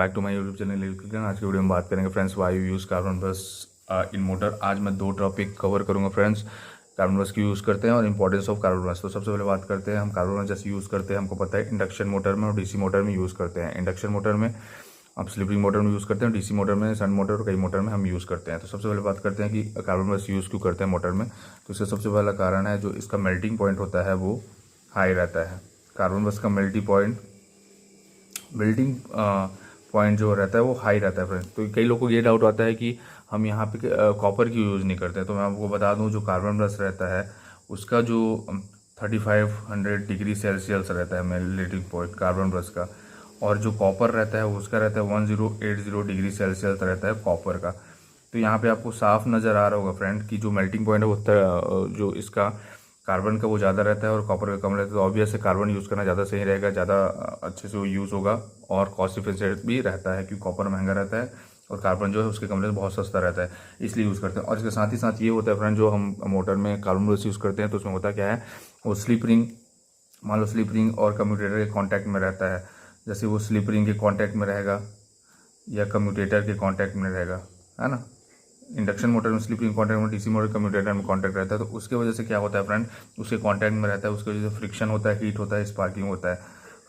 Back to my YouTube channel. आज की video में बात करेंगे friends why you use carbon brush in motor. आज मैं 2 टॉपिक कवर करूंगा फ्रेंड्स, कार्बन ब्रश क्यों यूज़ करते हैं और इंपॉर्टेंस ऑफ कार्बन ब्रश। तो सबसे पहले बात करते हैं हम कार्बन ब्रश जैसे यूज़ करते हैं, हमको पता है इंडक्शन मोटर में और डीसी मोटर में यूज़ करते हैं। इंडक्शन मोटर में आप स्लिपिंग मोटर में यूज़ करते हैं, डीसी मोटर में, सन मोटर और कई मोटर में हम यूज़ करते हैं। तो सबसे पहले बात करते हैं कि कार्बन ब्रश यूज़ क्यों करते हैं मोटर में। तो इसका सबसे पहला कारण है जो इसका मेल्टिंग पॉइंट होता है वो हाई रहता है। कार्बन ब्रश का मेल्टिंग पॉइंट जो रहता है वो हाई रहता है फ्रेंड्स। तो कई लोगों को ये डाउट आता है कि हम यहाँ पे कॉपर क्यों यूज़ नहीं करते। तो मैं आपको बता दूँ जो कार्बन ब्रश रहता है उसका जो 3500 डिग्री सेल्सियस रहता है मेल्टिंग पॉइंट कार्बन ब्रश का, और जो कॉपर रहता है उसका रहता है 1080 डिग्री सेल्सियस रहता है कॉपर का। तो यहाँ पे आपको साफ नज़र आ रहा होगा फ्रेंड कि जो मेल्टिंग पॉइंट है वो जो इसका कार्बन का वो ज़्यादा रहता है और कॉपर का कम रहता है। तो ऑब्वियस है कार्बन यूज़ करना ज़्यादा सही रहेगा, ज़्यादा अच्छे से वो यूज़ होगा और कॉस्ट इफिशिएंट भी रहता है, क्योंकि कॉपर महंगा रहता है और कार्बन जो है उसके कमरे से बहुत सस्ता रहता है, इसलिए यूज़ करते हैं। और इसके साथ ही साथ ये होता है फ्रेंड, जो हम मोटर में कार्बन ब्रश यूज़ करते हैं तो उसमें होता क्या है, वो स्लिप रिंग, मान लो स्लिप रिंग और कम्यूटेटर के कॉन्टैक्ट में रहता है। जैसे वो स्लिप रिंग के कॉन्टैक्ट में रहेगा या कम्यूटेटर के कॉन्टैक्ट में रहेगा, है ना। इंडक्शन मोटर में स्लिप रिंग कॉन्टैक्ट में, डीसी मोटर कम्यूटेटर में कॉन्टैक्ट रहता है। तो उसके वजह से क्या होता है फ्रेंड, उसके कॉन्टैक्ट में रहता है, उसकी वजह से फ्रिक्शन होता है, हीट होता है, स्पार्किंग होता है।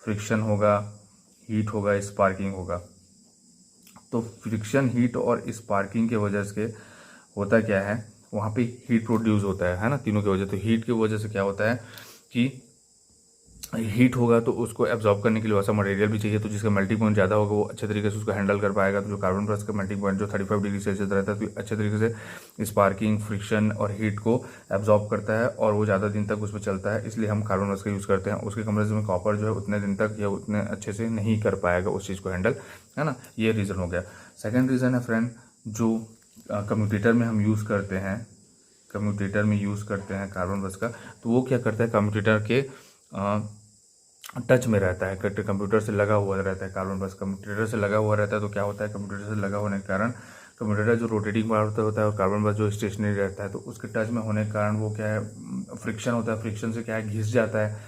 फ्रिक्शन होगा, हीट होगा, स्पार्किंग होगा। तो फ्रिक्शन, हीट और स्पार्किंग के वजह से होता क्या है, वहाँ पे हीट प्रोड्यूस होता है ना, तीनों की वजह। तो हीट की वजह से क्या होता है कि हीट होगा तो उसको एब्जॉर्ब करने के लिए वैसा मटेरियल भी चाहिए, तो जिसका मेल्टिंग पॉइंट ज़्यादा होगा वो अच्छे तरीके से उसको हैंडल कर पाएगा। तो जो कार्बन ब्रश का मेल्टिंग पॉइंट जो 35 डिग्री सेल्सियस रहता है तो अच्छे तरीके से स्पार्किंग, फ्रिक्शन और हीट को एब्जॉर्ब करता है और वो ज़्यादा दिन तक उसमें चलता है, इसलिए हम कार्बन ब्रश का यूज़ करते हैं। उसके कंपेरिजन में कॉपर जो है उतने दिन तक या उतने अच्छे से नहीं कर पाएगा उस चीज़ को हैंडल, है ना। ये रीज़न हो गया। सेकेंड रीज़न है फ्रेंड, जो कम्यूटेटर में हम यूज़ करते हैं, कम्यूटेटर में यूज़ करते हैं कार्बन ब्रश का, तो वो क्या करता है, कम्यूटेटर के टच में रहता है, कंप्यूटर से लगा हुआ रहता है। कार्बन ब्रश कंप्यूटर से लगा हुआ रहता है तो क्या होता है, कंप्यूटर से लगा होने के कारण कंप्यूटर जो रोटेटिंग पार्ट होता है और कार्बन ब्रश जो स्टेशनरी रहता है, तो उसके टच में होने के कारण वो क्या है, फ्रिक्शन होता है। फ्रिक्शन से क्या है, घिस जाता है।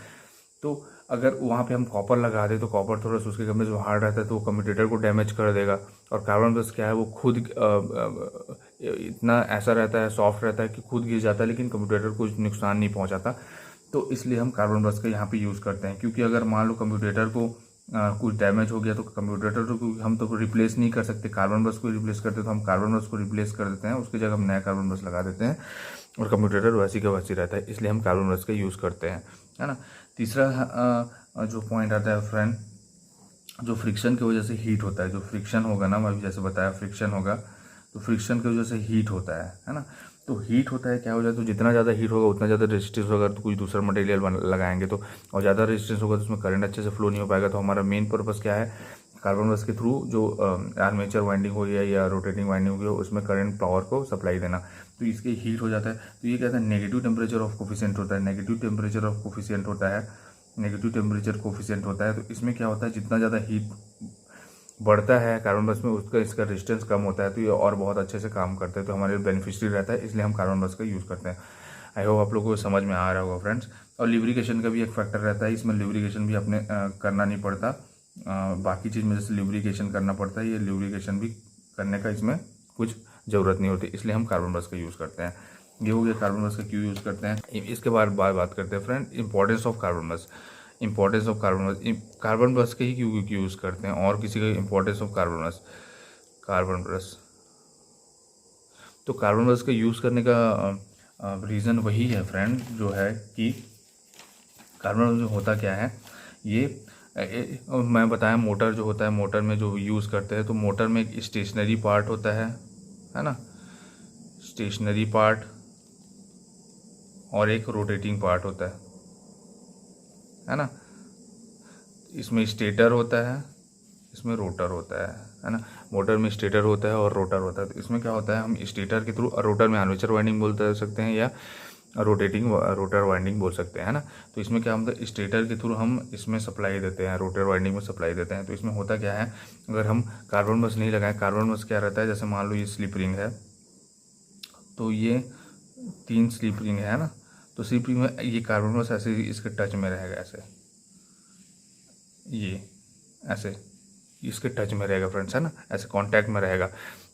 तो अगर वहाँ पे हम कॉपर लगा दें तो कॉपर थोड़ा सा उसके कमरे जो हार्ड रहता है तो वो कंप्यूटर को डैमेज कर देगा। और कार्बन ब्रश क्या है, वो खुद इतना ऐसा रहता है, सॉफ्ट रहता है कि खुद घिस जाता है, लेकिन कंप्यूटर को कुछ नुकसान नहीं पहुँचाता। तो इसलिए हम कार्बन ब्रश का यहाँ पे यूज़ करते हैं, क्योंकि अगर मान लो कंप्यूटर को कुछ डैमेज हो गया तो कंप्यूटर को हम तो रिप्लेस नहीं कर सकते, कार्बन ब्रश को रिप्लेस करते तो हम कार्बन ब्रश को रिप्लेस कर देते हैं, उसकी जगह हम नया कार्बन ब्रश लगा देते हैं और कंप्यूटर वैसी का वैसी रहता है, इसलिए हम कार्बन ब्रश का यूज़ करते हैं, है ना। तीसरा जो पॉइंट आता है फ्रेंड, जो फ्रिक्शन की वजह से हीट होता है। जो फ्रिक्शन होगा ना, मैं अभी जैसे बताया फ्रिक्शन होगा, तो फ्रिक्शन की वजह से हीट होता है ना। तो हीट होता है, क्या हो जाए, तो जितना ज़्यादा हीट होगा उतना ज़्यादा रेजिस्टेंस होगा, तो कुछ दूसरा मटेरियल लगाएंगे तो, और ज़्यादा रेजिस्टेंस होगा तो उसमें करंट अच्छे से फ्लो नहीं हो पाएगा। तो हमारा मेन पर्पस क्या है, कार्बन ब्रश के थ्रू जो आर्मेचर वाइंडिंग हो गया या रोटेटिंग वाइंडिंग हो गया उसमें करंट पावर को सप्लाई देना। तो इसके हीट हो जाता है, तो ये कहता है नेगेटिव टेम्परेचर ऑफ कोफिशिएंट होता है। नेगेटिव टेम्परेचर ऑफ कोफिशिएंट होता है, नेगेटिव टेम्परेचर कोफिशिएंट होता है। तो इसमें क्या होता है, जितना ज़्यादा हीट बढ़ता है कार्बन ब्रश में उसका इसका रेजिस्टेंस कम होता है, तो ये और बहुत अच्छे से काम करते हैं, तो हमारे बेनिफिशियरी रहता है, इसलिए हम कार्बन ब्रश का यूज़ करते हैं। आई होप आप लोगों को समझ में आ रहा होगा फ्रेंड्स। और लिब्रिकेशन का भी एक फैक्टर रहता है, इसमें लिब्रिकेशन भी अपने करना नहीं पड़ता, बाकी चीज़ में जैसे लिब्रिकेशन करना पड़ता है, ये लिब्रिकेशन भी करने का इसमें कुछ ज़रूरत नहीं होती, इसलिए हम कार्बन ब्रश का यूज़ करते हैं। ये हो गया कार्बन ब्रश का क्यों यूज़ करते हैं। इसके बाद बात करते हैं friend importance of carbon brush. Importance of carbon brush, carbon brush के ही क्यों यूज़ करते हैं और किसी का importance of carbon brush. Carbon brush, तो कार्बन ब्रश का यूज़ करने का रीज़न वही है फ्रेंड, जो है कि कार्बन ब्रश होता क्या है, ये मैं बताया मोटर जो होता है, मोटर में जो यूज़ करते हैं, तो मोटर में एक स्टेशनरी पार्ट होता है ना, स्टेशनरी पार्ट, और एक रोटेटिंग पार्ट होता है ना। इसमें स्टेटर होता है, इसमें रोटर होता है ना। मोटर में स्टेटर होता है और रोटर होता है। तो इसमें क्या होता है, हम स्टेटर के थ्रू, रोटर में आर्मेचर वाइंडिंग बोल सकते हैं या रोटर वाइंडिंग बोल सकते हैं, है ना। तो इसमें क्या मतलब स्टेटर के थ्रू हम इसमें सप्लाई देते हैं, रोटर वाइंडिंग में सप्लाई देते हैं। तो इसमें होता क्या है, अगर हम कार्बन ब्रश नहीं लगाएं, कार्बन ब्रश क्या रहता है, जैसे मान लो ये स्लिप रिंग है, तो ये 3 स्लिप रिंग है ना, तो स्लिप रिंग में ये कार्बन ब्रश ऐसे इसके टच में रहेगा, ऐसे ये ऐसे इसके टच में रहेगा फ्रेंड्स, है ना, ऐसे कांटेक्ट में रहेगा।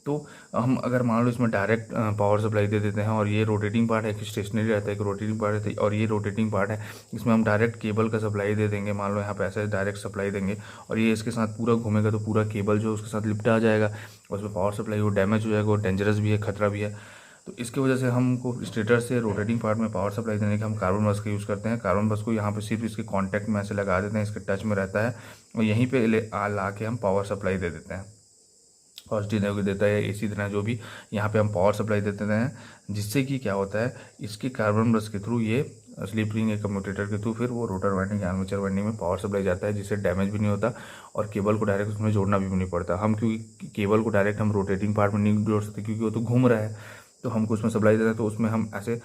तो हम अगर मान लो इसमें डायरेक्ट पावर सप्लाई दे देते हैं और ये रोटेटिंग पार्ट है, कि स्टेशनरी रहता है, एक रोटेटिंग पार्ट रहता है और ये रोटेटिंग पार्ट है, इसमें हम डायरेक्ट केबल का सप्लाई दे देंगे, मान लो यहाँ पे ऐसे डायरेक्ट सप्लाई देंगे और ये इसके साथ पूरा घूमेगा तो पूरा केबल जो उसके साथ लिपटा आ जाएगा और उसमें पावर सप्लाई वो डैमेज हो जाएगा, वो डेंजरस भी है, खतरा भी है। तो इसकी वजह से हमको स्टेटर से रोटेटिंग पार्ट में पावर सप्लाई देने के हम कार्बन ब्रश का यूज़ करते हैं। कार्बन ब्रश को यहाँ पे सिर्फ इसके कांटेक्ट में ऐसे लगा देते हैं, इसके टच में रहता है और यहीं पे ला के हम पावर सप्लाई दे देते हैं। पॉजिटिव नेगेटिव देता है इसी तरह जो भी यहाँ पे हम पावर सप्लाई दे देते हैं, जिससे कि क्या होता है इसके कार्बन ब्रश के थ्रू ये स्लिप रिंग या कम्यूटेटर के थ्रू फिर वो रोटर वाइंडिंग आर्मेचर वाइंडिंग में पावर सप्लाई जाता है, जिससे डैमेज भी नहीं होता और केबल को डायरेक्ट उसमें जोड़ना भी नहीं पड़ता। हम क्योंकि केबल को डायरेक्ट हम रोटेटिंग पार्ट में नहीं जोड़ सकते क्योंकि वो तो घूम रहा है, तो हमको उसमें सप्लाई देना है, तो उसमें हम ऐसे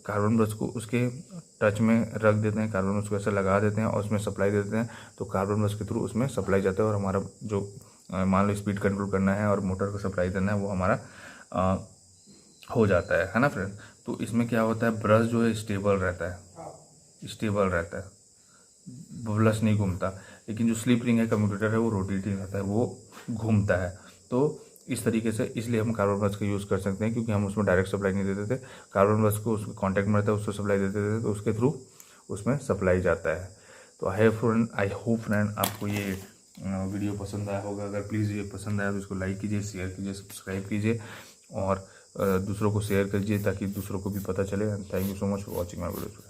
कार्बन ब्रश को उसके टच में रख देते हैं, कार्बन ब्रश को ऐसे लगा देते हैं और उसमें सप्लाई देते हैं, तो कार्बन ब्रश के थ्रू उसमें सप्लाई जाता है और हमारा जो मान लो स्पीड कंट्रोल करना है और मोटर को सप्लाई देना है वो हमारा हो जाता है ना फ्रेंड। तो इसमें क्या होता है, ब्रश जो है स्टेबल रहता है, ब्रश नहीं घूमता, लेकिन जो स्लिप रिंग है कम्यूटेटर है वो रोटेटिंग रहता है, वो घूमता है। तो इस तरीके से इसलिए हम कार्बन ब्रश का यूज़ कर सकते हैं, क्योंकि हम उसमें डायरेक्ट सप्लाई नहीं देते थे, कार्बन ब्रश को उसके कॉन्टैक्ट में रहता है उसको सप्लाई देते थे, तो उसके थ्रू उसमें सप्लाई जाता है। तो आई होप फ्रेंड आपको ये वीडियो पसंद आया होगा। अगर प्लीज़ ये पसंद आया तो इसको लाइक कीजिए, शेयर कीजिए, सब्सक्राइब कीजिए और दूसरों को शेयर कीजिए ताकि दूसरों को भी पता चले। And thank you so much for watching my video.